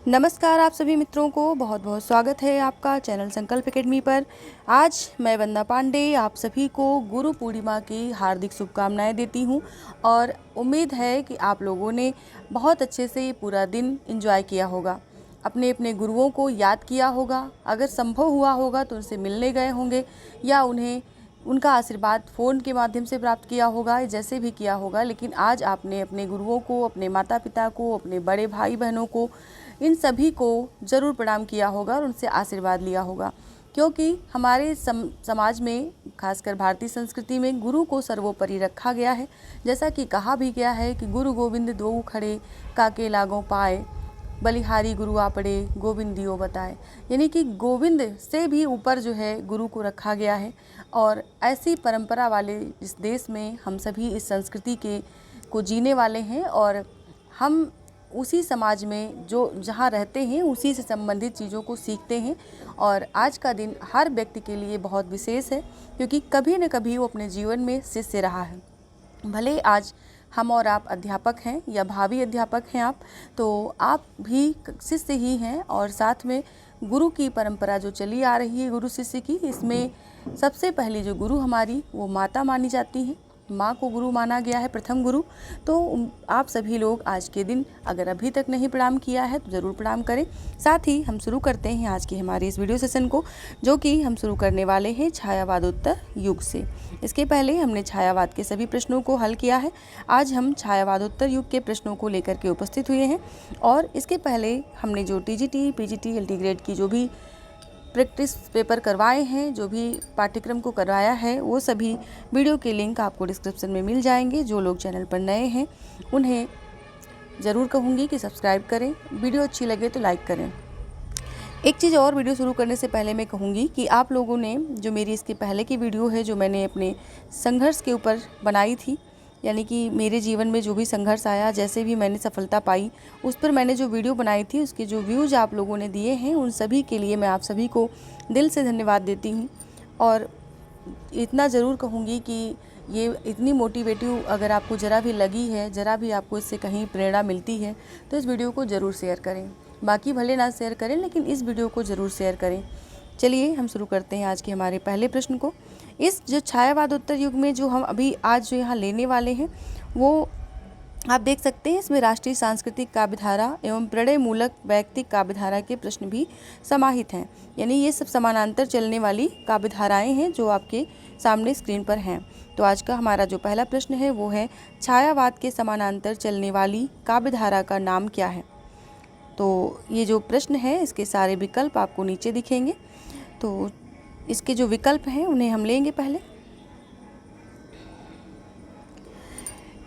नमस्कार आप सभी मित्रों को बहुत बहुत स्वागत है आपका चैनल संकल्प एकेडमी पर। आज मैं वंदना पांडे आप सभी को गुरु पूर्णिमा की हार्दिक शुभकामनाएं देती हूं और उम्मीद है कि आप लोगों ने बहुत अच्छे से ये पूरा दिन एंजॉय किया होगा, अपने अपने गुरुओं को याद किया होगा, अगर संभव हुआ होगा तो उनसे मिलने गए होंगे या उन्हें उनका आशीर्वाद फ़ोन के माध्यम से प्राप्त किया होगा, जैसे भी किया होगा। लेकिन आज आपने अपने गुरुओं को, अपने माता पिता को, अपने बड़े भाई बहनों को, इन सभी को ज़रूर प्रणाम किया होगा और उनसे आशीर्वाद लिया होगा, क्योंकि हमारे समाज में, खासकर भारतीय संस्कृति में, गुरु को सर्वोपरि रखा गया है। जैसा कि कहा भी गया है कि गुरु गोविंद दोऊ खड़े, काके लागों पाए, बलिहारी गुरु आपड़े, गोविंद दियो बताए। यानी कि गोविंद से भी ऊपर जो है गुरु को रखा गया है। और ऐसी परंपरा वाले इस देश में हम सभी इस संस्कृति के को जीने वाले हैं और हम उसी समाज में जो जहाँ रहते हैं उसी से संबंधित चीज़ों को सीखते हैं। और आज का दिन हर व्यक्ति के लिए बहुत विशेष है, क्योंकि कभी न कभी वो अपने जीवन में शिष्य रहा है। भले आज हम और आप अध्यापक हैं या भावी अध्यापक हैं आप, तो आप भी शिष्य ही हैं। और साथ में गुरु की परंपरा जो चली आ रही है, गुरु शिष्य की, इसमें सबसे पहली जो गुरु हमारी वो माता मानी जाती है। माँ को गुरु माना गया है, प्रथम गुरु। तो आप सभी लोग आज के दिन अगर अभी तक नहीं प्रणाम किया है तो ज़रूर प्रणाम करें। साथ ही हम शुरू करते हैं आज की हमारे इस वीडियो सेशन को, जो कि हम शुरू करने वाले हैं छायावादोत्तर युग से। इसके पहले हमने छायावाद के सभी प्रश्नों को हल किया है। आज हम छायावादोत्तर युग के प्रश्नों को लेकर के उपस्थित हुए हैं। और इसके पहले हमने जो टीजीटी, पीजीटी, एलटी ग्रेड की जो भी प्रैक्टिस पेपर करवाए हैं, जो भी पाठ्यक्रम को करवाया है, वो सभी वीडियो के लिंक आपको डिस्क्रिप्शन में मिल जाएंगे। जो लोग चैनल पर नए हैं उन्हें ज़रूर कहूँगी कि सब्सक्राइब करें, वीडियो अच्छी लगे तो लाइक करें। एक चीज़ और, वीडियो शुरू करने से पहले मैं कहूँगी कि आप लोगों ने जो मेरी इसके पहले की वीडियो है, जो मैंने अपने संघर्ष के ऊपर बनाई थी, यानी कि मेरे जीवन में जो भी संघर्ष आया, जैसे भी मैंने सफलता पाई, उस पर मैंने जो वीडियो बनाई थी, उसके जो व्यूज़ आप लोगों ने दिए हैं, उन सभी के लिए मैं आप सभी को दिल से धन्यवाद देती हूँ। और इतना ज़रूर कहूँगी कि ये इतनी मोटिवेटिव अगर आपको ज़रा भी लगी है, ज़रा भी आपको इससे कहीं प्रेरणा मिलती है, तो इस वीडियो को ज़रूर शेयर करें। बाकी भले ना शेयर करें, लेकिन इस वीडियो को ज़रूर शेयर करें। चलिए हम शुरू करते हैं आज के हमारे पहले प्रश्न को। इस जो छायावादोत्तर युग में जो हम अभी आज जो यहाँ लेने वाले हैं, वो आप देख सकते हैं, इसमें राष्ट्रीय सांस्कृतिक काव्यधारा एवं प्रणय मूलक वैयक्तिक काव्यधारा के प्रश्न भी समाहित हैं। यानी ये सब समानांतर चलने वाली काव्यधाराएं हैं जो आपके सामने स्क्रीन पर हैं। तो आज का हमारा जो पहला प्रश्न है वो है, छायावाद के समानांतर चलने वाली काव्यधारा का नाम क्या है। तो ये जो प्रश्न है, इसके सारे विकल्प आपको नीचे दिखेंगे। तो इसके जो विकल्प हैं उन्हें हम लेंगे पहले।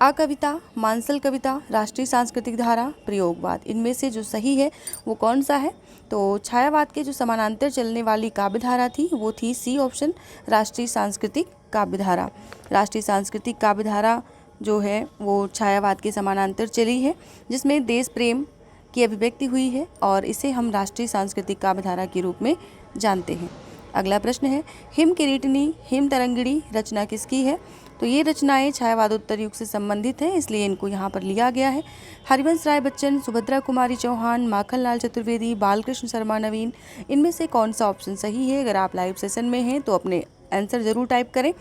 आ कविता, मानसल कविता, राष्ट्रीय सांस्कृतिक धारा, प्रयोगवाद। इनमें से जो सही है वो कौन सा है। तो छायावाद के जो समानांतर चलने वाली काव्यधारा थी वो थी सी ऑप्शन, राष्ट्रीय सांस्कृतिक काव्यधारा। राष्ट्रीय सांस्कृतिक काव्यधारा जो है वो छायावाद के समानांतर चली है, जिसमें देश प्रेम की अभिव्यक्ति हुई है और इसे हम राष्ट्रीय सांस्कृतिक काव्यधारा के रूप में जानते हैं। अगला प्रश्न है, हिम किरीटिनी, हिम तरंगिणी रचना किसकी है। तो ये रचनाएं छायावादोत्तर युग से संबंधित हैं, इसलिए इनको यहाँ पर लिया गया है। हरिवंश राय बच्चन, सुभद्रा कुमारी चौहान, माखनलाल चतुर्वेदी, बालकृष्ण शर्मा नवीन। इनमें से कौन सा ऑप्शन सही है। अगर आप लाइव सेशन में हैं तो अपने आंसर ज़रूर टाइप करें,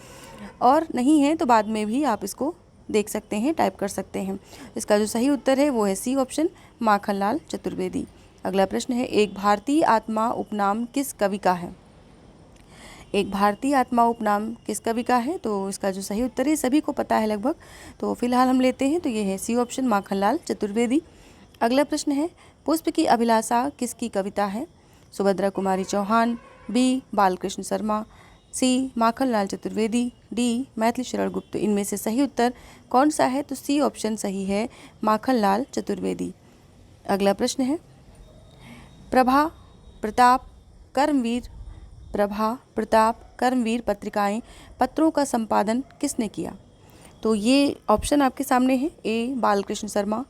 और नहीं है तो बाद में भी आप इसको देख सकते हैं, टाइप कर सकते हैं। इसका जो सही उत्तर है वो है सी ऑप्शन, माखनलाल चतुर्वेदी। अगला प्रश्न है, एक भारतीय आत्मा उपनाम किस कवि का है। एक भारतीय आत्मा उपनाम किस कवि का है। तो इसका जो सही उत्तर है, सभी को पता है लगभग, तो फिलहाल हम लेते हैं, तो ये है सी ऑप्शन, माखनलाल चतुर्वेदी। अगला प्रश्न है, पुष्प की अभिलाषा किसकी कविता है। सुभद्रा कुमारी चौहान, बी बालकृष्ण शर्मा, सी माखनलाल चतुर्वेदी, डी मैथिली शरण गुप्त। इनमें से सही उत्तर कौन सा है। तो सी ऑप्शन सही है, माखनलाल चतुर्वेदी। अगला प्रश्न है, प्रभा, प्रताप, कर्मवीर, प्रभा, प्रताप, कर्मवीर पत्रिकाएं, पत्रों का संपादन किसने किया। तो ये ऑप्शन आपके सामने है, ए बालकृष्ण शर्मा,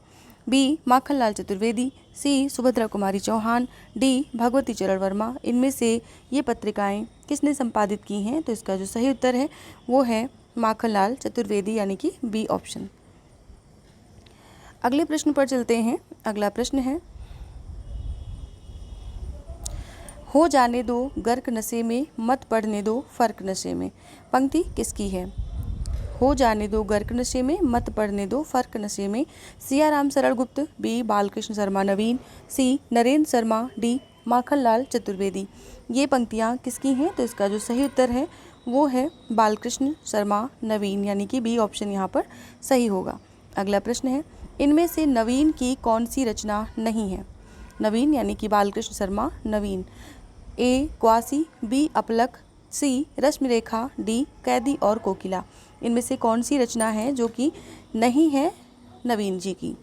बी माखनलाल चतुर्वेदी, सी सुभद्रा कुमारी चौहान, डी भगवती चरण वर्मा। इनमें से ये पत्रिकाएं किसने संपादित की हैं। तो इसका जो सही उत्तर है वो है माखनलाल चतुर्वेदी, यानी कि बी ऑप्शन। अगले प्रश्न पर चलते हैं। अगला प्रश्न है, हो जाने दो गर्क नशे में, मत पड़ने दो फर्क नशे में। पंक्ति किसकी है? हो जाने दो गर्क नशे में, मत पड़ने दो फर्क नशे में। सियाराम सरल गुप्त, बी बालकृष्ण शर्मा नवीन, सी नरेंद्र शर्मा, डी माखनलाल चतुर्वेदी। ये पंक्तियाँ किसकी हैं? तो इसका जो सही उत्तर है वो है बालकृष्ण शर्मा नवीन, यानी कि बी ऑप्शन यहाँ पर सही होगा। अगला प्रश्न है, इनमें से नवीन की कौन सी रचना नहीं है? नवीन यानी कि बालकृष्ण शर्मा नवीन। ए क्वासी, बी अपलक, सी रश्मिरेखा, डी कैदी और कोकिला। इनमें से कौन सी रचना है जो कि नहीं है नवीन जी की?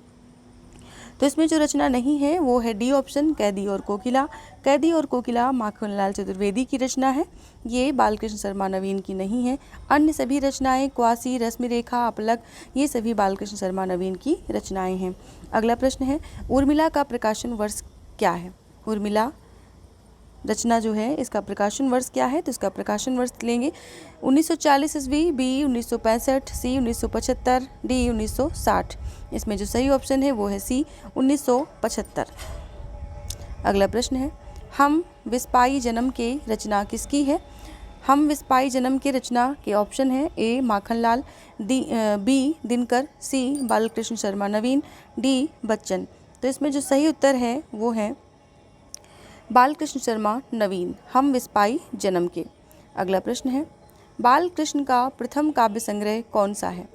तो इसमें जो रचना नहीं है वो है डी ऑप्शन, कैदी और कोकिला। कैदी और कोकिला माखनलाल चतुर्वेदी की रचना है, ये बालकृष्ण शर्मा नवीन की नहीं है। अन्य सभी रचनाएं क्वासी, रश्मिरेखा, अपलक, ये सभी बालकृष्ण शर्मा नवीन की रचनाएं हैं। अगला प्रश्न है, उर्मिला का प्रकाशन वर्ष क्या है? उर्मिला रचना जो है इसका प्रकाशन वर्ष क्या है? तो इसका प्रकाशन वर्ष लेंगे 1940 ईस्वी, बी 1965, सी 1975, डी 1960। इसमें जो सही ऑप्शन है वो है सी 1975। अगला प्रश्न है, हम विस्पाई जन्म के रचना किसकी है? हम विस्पाई जन्म के रचना के ऑप्शन है ए माखनलाल, बी दिनकर, सी बालकृष्ण शर्मा नवीन, डी बच्चन। तो इसमें जो सही उत्तर है वो है बालकृष्ण शर्मा नवीन, हम विस्पाई जन्म के। अगला प्रश्न है, बालकृष्ण का प्रथम काव्य संग्रह कौन सा है?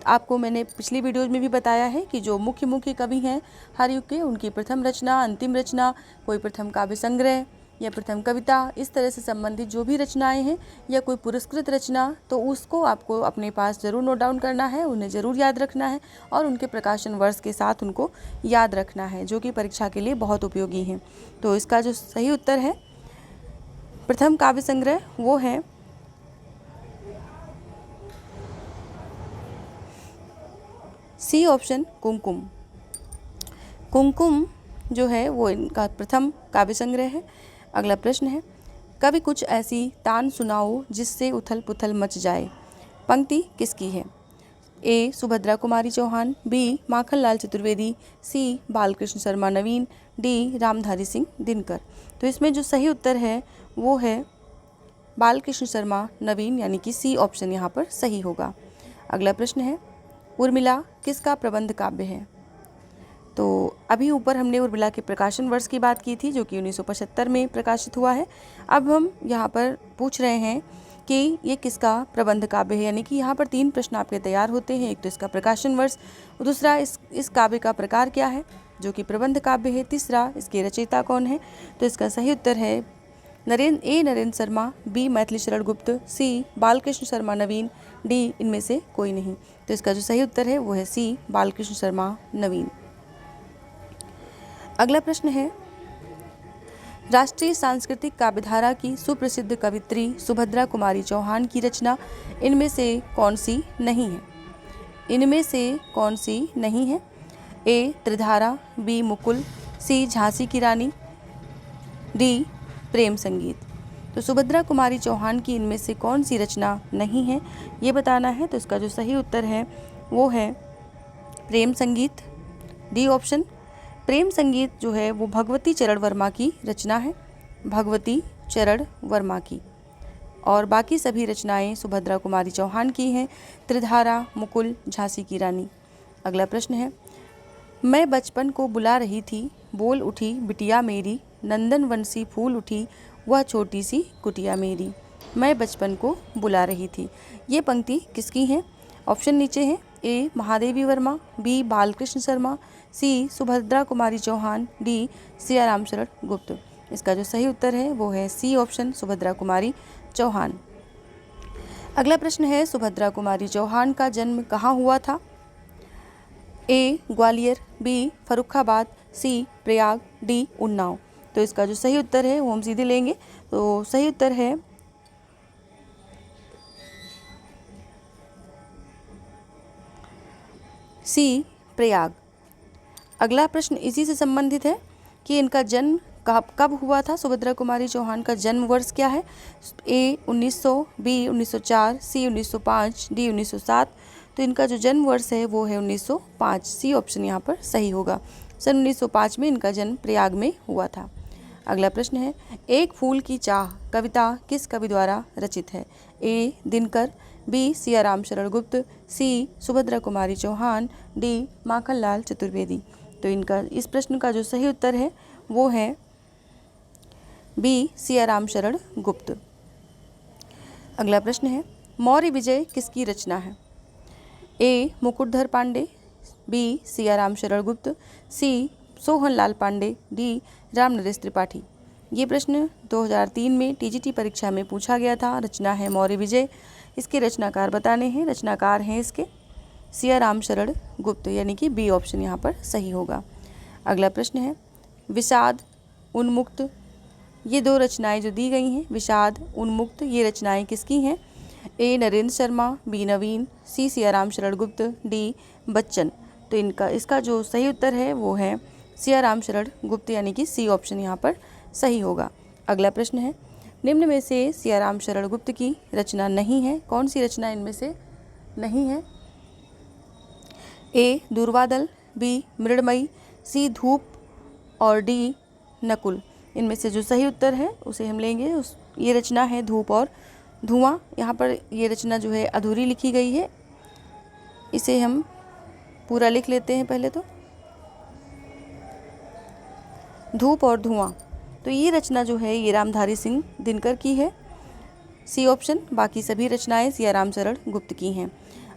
आपको मैंने पिछली वीडियोज में भी बताया है कि जो मुख्य कवि हैं हर युग के, उनकी प्रथम रचना, अंतिम रचना, कोई प्रथम काव्य संग्रह या प्रथम कविता, इस तरह से संबंधित जो भी रचनाएं हैं या कोई पुरस्कृत रचना, तो उसको आपको अपने पास ज़रूर नोट डाउन करना है, उन्हें ज़रूर याद रखना है और उनके प्रकाशन वर्ष के साथ उनको याद रखना है, जो कि परीक्षा के लिए बहुत उपयोगी हैं। तो इसका जो सही उत्तर है प्रथम काव्य संग्रह वो है सी ऑप्शन, कुमकुम। कुमकुम जो है वो इनका प्रथम काव्य संग्रह है। अगला प्रश्न है, कभी कुछ ऐसी तान सुनाओ जिससे उथल पुथल मच जाए। पंक्ति किसकी है? ए सुभद्रा कुमारी चौहान, बी माखनलाल चतुर्वेदी, सी बालकृष्ण शर्मा नवीन, डी रामधारी सिंह दिनकर। तो इसमें जो सही उत्तर है वो है बालकृष्ण शर्मा नवीन, यानी कि सी ऑप्शन यहाँ पर सही होगा। अगला प्रश्न है, उर्मिला किसका प्रबंध काव्य है? तो अभी ऊपर हमने उर्मिला के प्रकाशन वर्ष की बात की थी जो कि 1975 में प्रकाशित हुआ है। अब हम यहाँ पर पूछ रहे हैं कि ये किसका प्रबंध काव्य है, यानी कि यहाँ पर 3 प्रश्न आपके तैयार होते हैं। एक तो इसका प्रकाशन वर्ष, दूसरा इस काव्य का प्रकार क्या है जो कि प्रबंध काव्य है, तीसरा इसके रचयिता कौन है। तो इसका सही उत्तर है नरेंद्र शर्मा, बी मैथिली शरण गुप्त, सी बालकृष्ण शर्मा नवीन, डी इनमें से कोई नहीं। तो इसका जो सही उत्तर है वो है सी बालकृष्ण शर्मा नवीन। अगला प्रश्न है, राष्ट्रीय सांस्कृतिक काव्यधारा की सुप्रसिद्ध कवित्री सुभद्रा कुमारी चौहान की रचना इनमें से कौन सी नहीं है? इनमें से कौन सी नहीं है? ए त्रिधारा, बी मुकुल, सी झांसी की रानी, डी प्रेम संगीत। तो सुभद्रा कुमारी चौहान की इनमें से कौन सी रचना नहीं है ये बताना है। तो इसका जो सही उत्तर है वो है प्रेम संगीत, डी ऑप्शन। प्रेम संगीत जो है वो भगवती चरण वर्मा की रचना है, भगवती चरण वर्मा की, और बाकी सभी रचनाएं सुभद्रा कुमारी चौहान की हैं, त्रिधारा, मुकुल, झांसी की रानी। अगला प्रश्न है, मैं बचपन को बुला रही थी, बोल उठी बिटिया मेरी, नंदन वंशी फूल उठी वह छोटी सी कुटिया मेरी। मैं बचपन को बुला रही थी, ये पंक्ति किसकी है? ऑप्शन नीचे है, ए महादेवी वर्मा, बी बालकृष्ण शर्मा, सी सुभद्रा कुमारी चौहान, डी सियाराम शरण गुप्त। इसका जो सही उत्तर है वो है सी ऑप्शन, सुभद्रा कुमारी चौहान। अगला प्रश्न है, सुभद्रा कुमारी चौहान का जन्म कहाँ हुआ था? ए ग्वालियर, बी फर्रुखाबाद, सी प्रयाग, डी उन्नाव। तो इसका जो सही उत्तर है वो हम सीधे लेंगे। तो सही उत्तर है सी प्रयाग। अगला प्रश्न इसी से संबंधित है कि इनका जन्म कब हुआ था। सुभद्रा कुमारी चौहान का जन्म वर्ष क्या है? ए 1900, बी 1904, सी 1905, डी 1907। तो इनका जो जन्म वर्ष है वो है 1905, सी ऑप्शन यहाँ पर सही होगा। सन 1905 में इनका जन्म प्रयाग में हुआ था। अगला प्रश्न है, एक फूल की चाह कविता किस कवि द्वारा रचित है? ए. दिनकर, बी. सियाराम शरण गुप्त, सी. सुभद्रा कुमारी चौहान, डी. माखनलाल चतुर्वेदी। तो इनका इस प्रश्न का जो सही उत्तर है वो है बी. सियाराम शरण गुप्त। अगला प्रश्न है, मौर्य विजय किसकी रचना है? ए. मुकुटधर पांडे, बी. सियाराम शरण गुप्त, सी. सोहनलाल पांडे, डी. रामनरेश त्रिपाठी। ये प्रश्न 2003 में टीजीटी परीक्षा में पूछा गया था। रचना है मौर्य विजय। इसके रचनाकार बताने हैं। रचनाकार हैं इसके सियाराम शरण गुप्त, यानी कि बी ऑप्शन यहाँ पर सही होगा। अगला प्रश्न है, विषाद उन्मुक्त, ये दो रचनाएं जो दी गई हैं, विषाद उन्मुक्त, ये रचनाएं किसकी हैं? ए. नरेंद्र शर्मा, बी. नवीन, सी. सियाराम शरण गुप्त, डी. बच्चन। तो इसका जो सही उत्तर है वो है सियाराम शरण गुप्त, यानी कि सी ऑप्शन यहाँ पर सही होगा। अगला प्रश्न है, निम्न में से सियाराम शरण गुप्त की रचना नहीं है। कौन सी रचना इनमें से नहीं है? ए. दूरबादल, बी. मृडमयी, सी. धूप और डी. नकुल। इनमें से जो सही उत्तर है उसे हम लेंगे। ये रचना है धूप और धुआं। यहाँ पर ये रचना जो है अधूरी लिखी गई है, इसे हम पूरा लिख लेते हैं पहले तो। धूप और धुआं, तो ये रचना जो है ये रामधारी सिंह दिनकर की है, सी ऑप्शन। बाकी सभी रचनाएं सियाराम शरण गुप्त की हैं।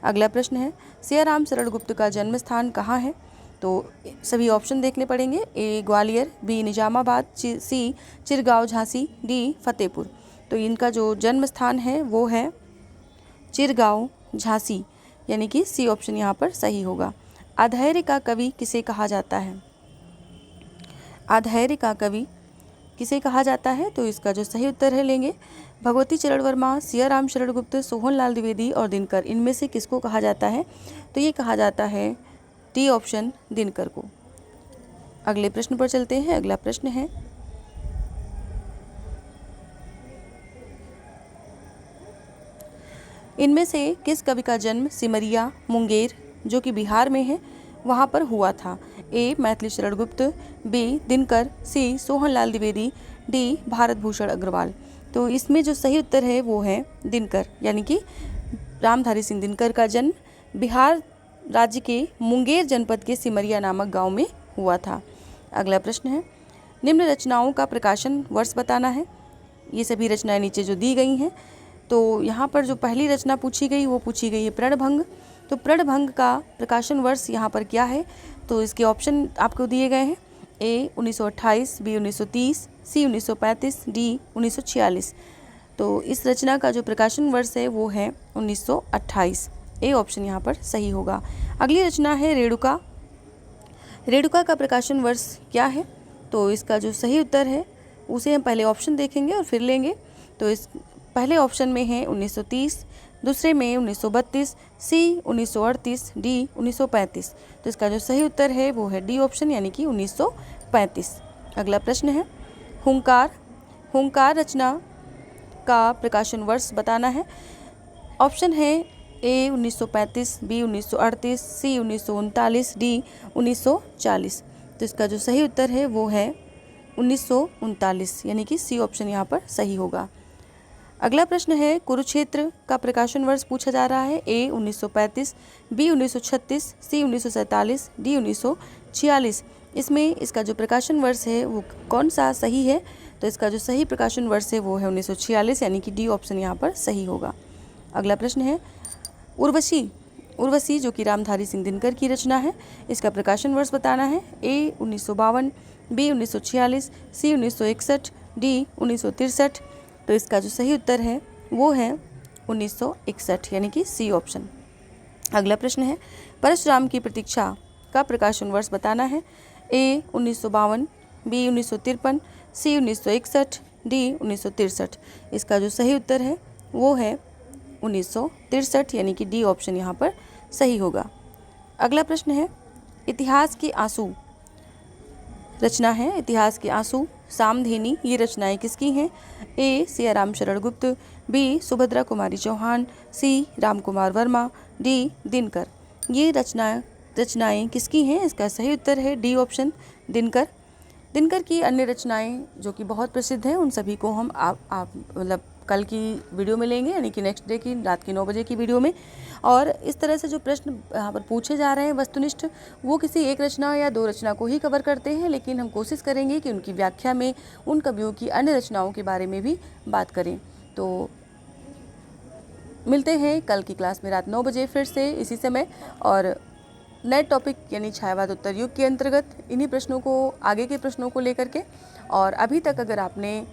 अगला प्रश्न है, सियाराम शरण गुप्त का जन्म स्थान कहाँ है? तो सभी ऑप्शन देखने पड़ेंगे। ए. ग्वालियर, बी. निजामाबाद, सी. चिरगांव झांसी, डी. फतेहपुर। तो इनका जो जन्म स्थान है वो है चिरगांव झांसी, यानी कि सी ऑप्शन यहाँ पर सही होगा। अधैर्य का कवि किसे कहा जाता है? अधैर्य का कवि किसे कहा जाता है? तो इसका जो सही उत्तर है लेंगे भगवती चरण वर्मा, सियाराम शरण गुप्त, सोहनलाल द्विवेदी और दिनकर। इनमें से किसको कहा जाता है? तो ये कहा जाता है डी ऑप्शन दिनकर को। अगले प्रश्न पर चलते हैं। अगला प्रश्न है, इनमें से किस कवि का जन्म सिमरिया, मुंगेर, जो कि बिहार में है, वहाँ पर हुआ था? ए. मैथिली शरण गुप्त, बी. दिनकर, सी. सोहनलाल द्विवेदी, डी. भारत भूषण अग्रवाल। तो इसमें जो सही उत्तर है वो है दिनकर, यानी कि रामधारी सिंह दिनकर का जन्म बिहार राज्य के मुंगेर जनपद के सिमरिया नामक गांव में हुआ था। अगला प्रश्न है, निम्न रचनाओं का प्रकाशन वर्ष बताना है। ये सभी रचनाएं नीचे जो दी गई हैं, तो यहाँ पर जो पहली रचना पूछी गई वो पूछी गई है प्रणभंग। तो प्रणभंग का प्रकाशन वर्ष यहाँ पर क्या है? तो इसके ऑप्शन आपको दिए गए हैं। ए. 1928, बी. 1930, सी. 1935, डी. 1946। तो इस रचना का जो प्रकाशन वर्ष है वो है 1928। ए ऑप्शन यहाँ पर सही होगा। अगली रचना है रेणुका। रेणुका का प्रकाशन वर्ष क्या है? तो इसका जो सही उत्तर है उसे हम पहले ऑप्शन देखेंगे और फिर लेंगे। तो इस पहले ऑप्शन में है 1930, दूसरे में 1932, सी 1938, डी 1935। तो इसका जो सही उत्तर है वो है डी ऑप्शन, यानी कि 1935। अगला प्रश्न है, हुंकार। हुंकार रचना का प्रकाशन वर्ष बताना है। ऑप्शन है ए 1935, बी 1938, सी 1939, डी 1940। तो इसका जो सही उत्तर है वो है 1939, यानी कि सी ऑप्शन यहाँ पर सही होगा। अगला प्रश्न है, कुरुक्षेत्र का प्रकाशन वर्ष पूछा जा रहा है। ए 1935, बी 1936, सी 1947, डी 1946। इसमें इसका जो प्रकाशन वर्ष है वो कौन सा सही है? तो इसका जो सही प्रकाशन वर्ष है वो है 1946, यानी कि डी ऑप्शन यहाँ पर सही होगा। अगला प्रश्न है, उर्वशी। उर्वशी जो कि रामधारी सिंह दिनकर की रचना है, इसका प्रकाशन वर्ष बताना है। ए 1952, बी 1946, सी 1961, डी 1963। तो इसका जो सही उत्तर है वो है 1961, यानी कि सी ऑप्शन। अगला प्रश्न है, परशुराम की प्रतीक्षा का प्रकाशन वर्ष बताना है। ए 1952, बी 1953, सी 1961, डी 1963। इसका जो सही उत्तर है वो है 1963, यानी कि डी ऑप्शन यहाँ पर सही होगा। अगला प्रश्न है, इतिहास के आंसू रचना है। इतिहास के आंसू, सामधेनी, ये रचनाएं किसकी हैं? ए सियाराम शरण गुप्त, बी सुभद्रा कुमारी चौहान, सी रामकुमार वर्मा, डी दिनकर। ये रचनाएं किसकी हैं? इसका सही उत्तर है डी ऑप्शन, दिनकर। दिनकर की अन्य रचनाएं जो कि बहुत प्रसिद्ध हैं, उन सभी को हम आप मतलब कल की वीडियो में लेंगे, यानी कि नेक्स्ट डे की रात के 9 बजे की वीडियो में। और इस तरह से जो प्रश्न यहाँ पर पूछे जा रहे हैं वस्तुनिष्ठ, वो किसी एक रचना या 2 रचना को ही कवर करते हैं, लेकिन हम कोशिश करेंगे कि उनकी व्याख्या में उन कवियों की अन्य रचनाओं के बारे में भी बात करें। तो मिलते हैं कल की क्लास में रात 9 बजे फिर से इसी समय, और नए टॉपिक यानी छायावाद उत्तर युग के अंतर्गत इन्हीं प्रश्नों को, आगे के प्रश्नों को लेकर के। और अभी तक अगर आपने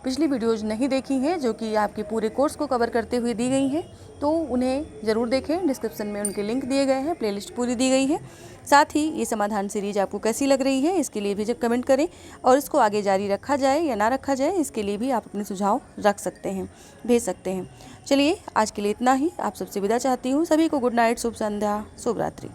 पिछली वीडियोज़ नहीं देखी हैं जो कि आपके पूरे कोर्स को कवर करते हुए दी गई हैं, तो उन्हें ज़रूर देखें। डिस्क्रिप्शन में उनके लिंक दिए गए हैं, प्लेलिस्ट पूरी दी गई है। साथ ही ये समाधान सीरीज आपको कैसी लग रही है, इसके लिए भी जब कमेंट करें, और इसको आगे जारी रखा जाए या ना रखा जाए, इसके लिए भी आप अपने सुझाव रख सकते हैं, भेज सकते हैं। चलिए आज के लिए इतना ही, आप सबसे विदा चाहती हूँ। सभी को गुड नाइट, शुभ संध्या, शुभ रात्रि।